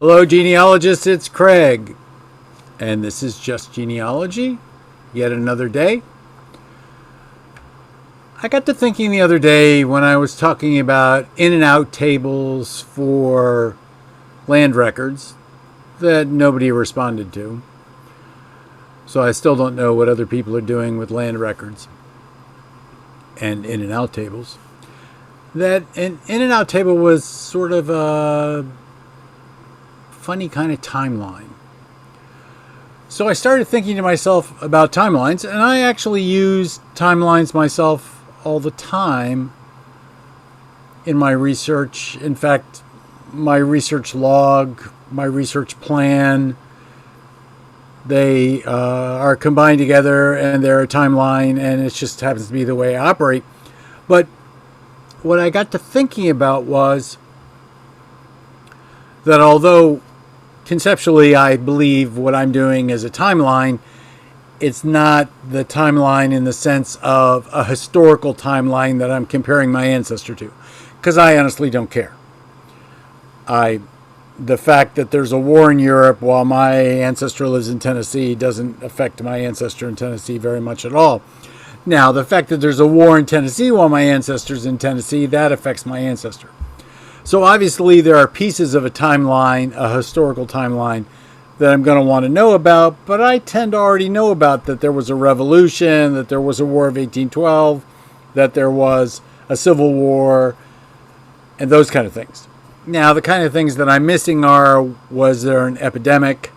Hello, genealogists, it's Craig, and this is Just Genealogy, yet another day. I got to thinking the other day when I was talking about in and out tables for land records that nobody responded to. So I still don't know what other people are doing with land records and in and out tables. That an in and out table was sort of a funny kind of timeline. So I started thinking to myself about timelines, and I actually use timelines myself all the time in my research. In fact, my research log, my research plan, they are combined together and they're a timeline, and it just happens to be the way I operate. But what I got to thinking about was that although conceptually I believe what I'm doing is a timeline, it's not the timeline in the sense of a historical timeline that I'm comparing my ancestor to, because I honestly don't care. The fact that there's a war in Europe while my ancestor lives in Tennessee doesn't affect my ancestor in Tennessee very much at all. Now, the fact that there's a war in Tennessee while my ancestor's in Tennessee, that affects my ancestor. So obviously there are pieces of a timeline, a historical timeline, that I'm going to want to know about, but I tend to already know about that there was a revolution, that there was a war of 1812, that there was a civil war, and those kind of things. Now, the kind of things that I'm missing are, was there an epidemic?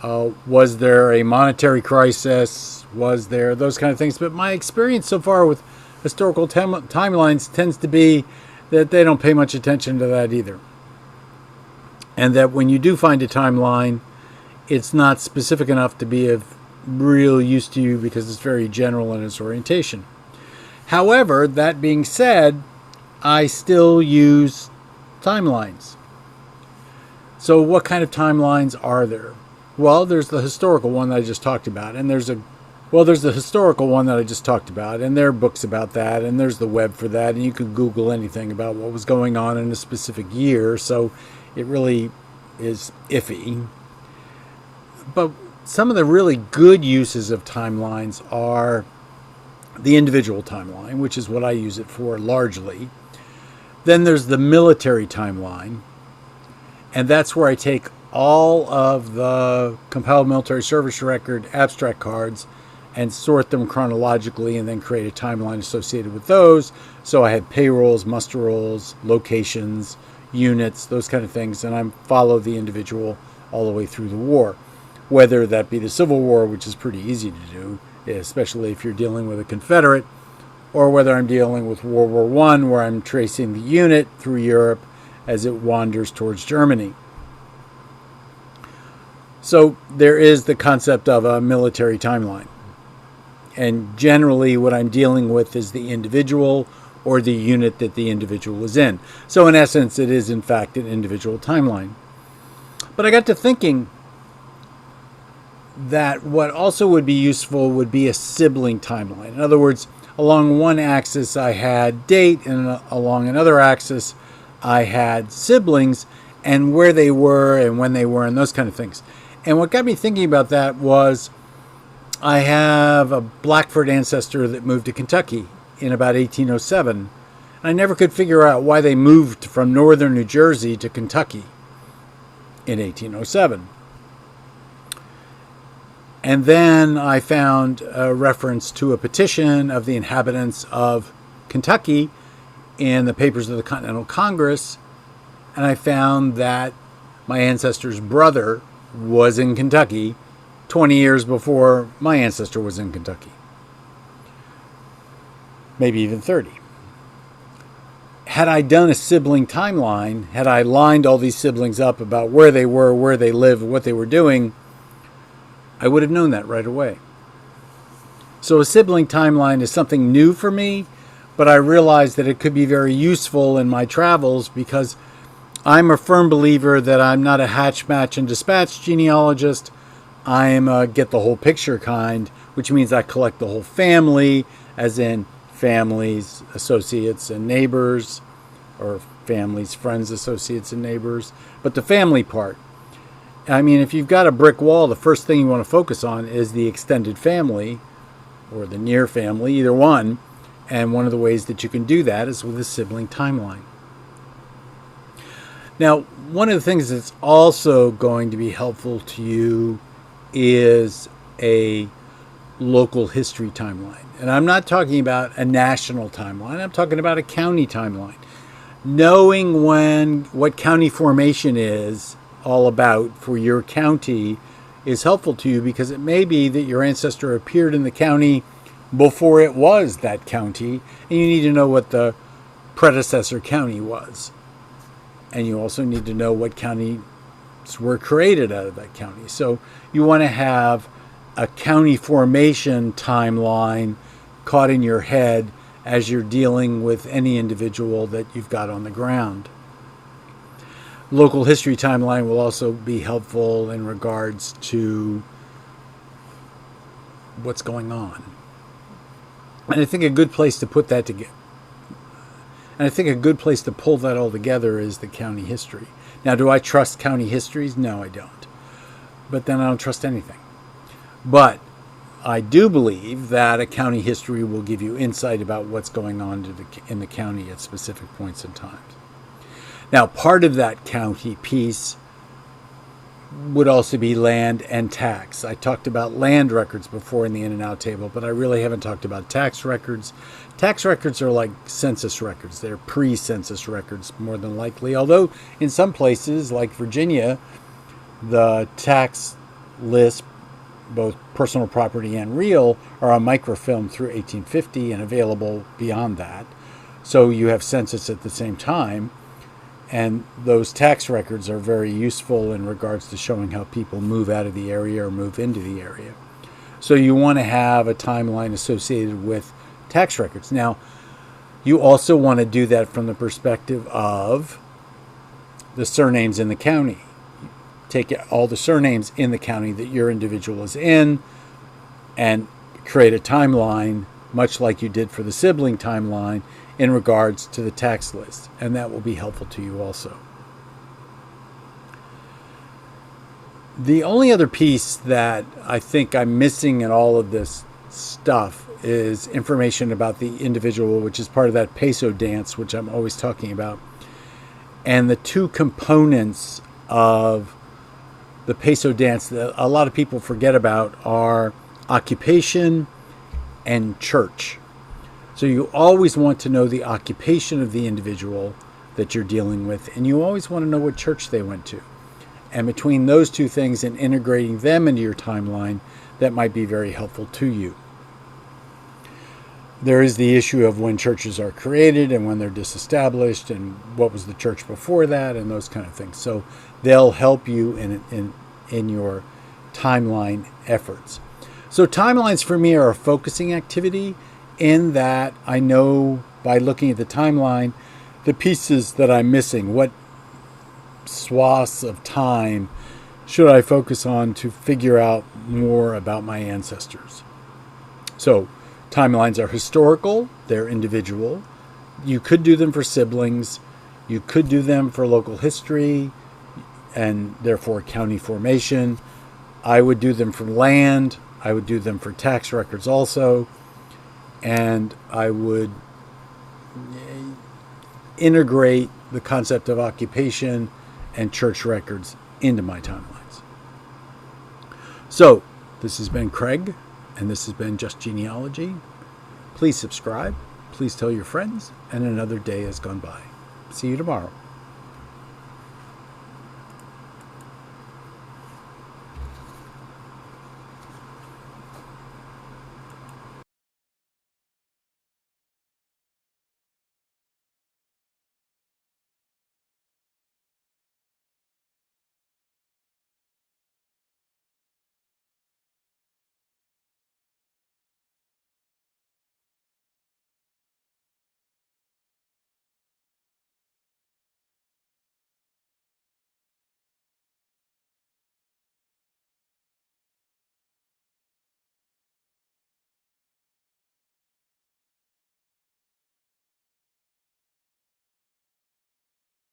Was there a monetary crisis? Was there those kind of things? But my experience so far with historical timelines tends to be that they don't pay much attention to that either. And that when you do find a timeline, it's not specific enough to be of real use to you because it's very general in its orientation. However, that being said, I still use timelines. So what kind of timelines are there? Well, there's the historical one that I just talked about, and there's the historical one that I just talked about, and there are books about that, and there's the web for that, and you can Google anything about what was going on in a specific year, so it really is iffy. But some of the really good uses of timelines are the individual timeline, which is what I use it for largely. Then there's the military timeline, and that's where I take all of the compiled military service record abstract cards and sort them chronologically and then create a timeline associated with those. So I have payrolls, muster rolls, locations, units, those kind of things, and I follow the individual all the way through the war. Whether that be the Civil War, which is pretty easy to do, especially if you're dealing with a Confederate, or whether I'm dealing with World War I, where I'm tracing the unit through Europe as it wanders towards Germany. So there is the concept of a military timeline. And generally what I'm dealing with is the individual or the unit that the individual is in. So in essence, it is in fact an individual timeline. But I got to thinking that what also would be useful would be a sibling timeline. In other words, along one axis I had date, and along another axis I had siblings and where they were and when they were and those kind of things. And what got me thinking about that was I have a Blackford ancestor that moved to Kentucky in about 1807. And I never could figure out why they moved from northern New Jersey to Kentucky in 1807. And then I found a reference to a petition of the inhabitants of Kentucky in the papers of the Continental Congress. And I found that my ancestor's brother was in Kentucky 20 years before my ancestor was in Kentucky. Maybe even 30. Had I done a sibling timeline, had I lined all these siblings up about where they were, where they lived, what they were doing, I would have known that right away. So a sibling timeline is something new for me, but I realized that it could be very useful in my travels because I'm a firm believer that I'm not a hatch, match, and dispatch genealogist. I am a get the whole picture kind, which means I collect the whole family, as in families, associates, and neighbors, or families, friends, associates, and neighbors. But the family part, I mean, if you've got a brick wall, the first thing you want to focus on is the extended family or the near family, either one. And one of the ways that you can do that is with a sibling timeline. Now, one of the things that's also going to be helpful to you is a local history timeline. And I'm not talking about a national timeline. I'm talking about a county timeline. Knowing what county formation is all about for your county is helpful to you, because it may be that your ancestor appeared in the county before it was that county, and you need to know what the predecessor county was. And you also need to know what counties were created out of that county. So you want to have a county formation timeline caught in your head as you're dealing with any individual that you've got on the ground. Local history timeline will also be helpful in regards to what's going on. And I think a good place to put that together, and I think a good place to pull that all together is the county history. Now, do I trust county histories? No, I don't. But then I don't trust anything. But I do believe that a county history will give you insight about what's going on in the county at specific points in time. Now, part of that county piece would also be land and tax. I talked about land records before in the in and out table, but I really haven't talked about tax records. Tax records are like census records. They're pre-census records more than likely, although in some places like Virginia, the tax list, both personal property and real, are on microfilm through 1850 and available beyond that. So you have census at the same time. And those tax records are very useful in regards to showing how people move out of the area or move into the area. So you want to have a timeline associated with tax records. Now, you also want to do that from the perspective of the surnames in the county. Take all the surnames in the county that your individual is in and create a timeline, much like you did for the sibling timeline, in regards to the tax list, and that will be helpful to you also. The only other piece that I think I'm missing in all of this stuff is information about the individual, which is part of that peso dance, which I'm always talking about. And the two components of the peso dance that a lot of people forget about are occupation and church. So you always want to know the occupation of the individual that you're dealing with, and you always want to know what church they went to. And between those two things and integrating them into your timeline, that might be very helpful to you. There is the issue of when churches are created and when they're disestablished, and what was the church before that, and those kind of things. So they'll help you in your timeline efforts. So timelines for me are a focusing activity, in that I know by looking at the timeline the pieces that I'm missing. What swaths of time should I focus on to figure out more about my ancestors? So timelines are historical, they're individual. You could do them for siblings, you could do them for local history and therefore county formation. I would do them for land, I would do them for tax records also. And I would integrate the concept of occupation and church records into my timelines. So, this has been Craig, and this has been Just Genealogy. Please subscribe, please tell your friends, and another day has gone by. See you tomorrow.